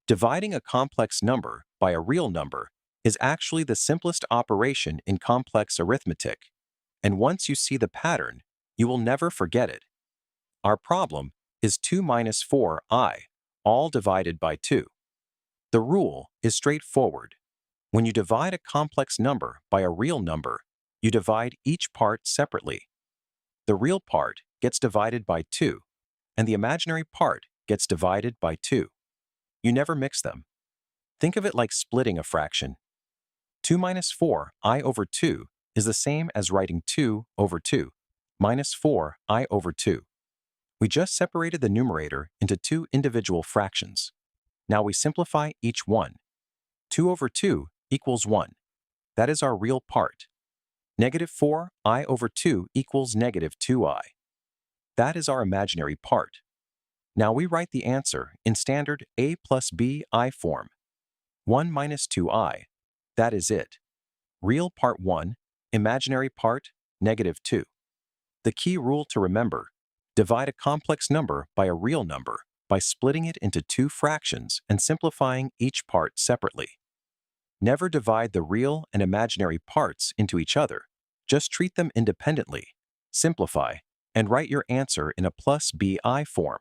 Dividing a complex number by a real number is actually the simplest operation in complex arithmetic, and once you see the pattern, you will never forget it. Our problem is 2 minus 4i, all divided by 2. The rule is straightforward. When you divide a complex number by a real number, you divide each part separately. The real part gets divided by 2, and the imaginary part gets divided by 2. You never mix them. Think of it like splitting a fraction. 2 minus 4i over 2 is the same as writing 2 over 2 minus 4i over 2. We just separated the numerator into two individual fractions. Now we simplify each one. 2 over 2 equals 1. That is our real part. Negative 4i over 2 equals negative 2i. That is our imaginary part. Now we write the answer in standard a plus bi form. 1 minus 2i. That is it. Real part 1, imaginary part, negative 2. The key rule to remember: divide a complex number by a real number by splitting it into two fractions and simplifying each part separately. Never divide the real and imaginary parts into each other. Just treat them independently, simplify, and write your answer in a plus bi form.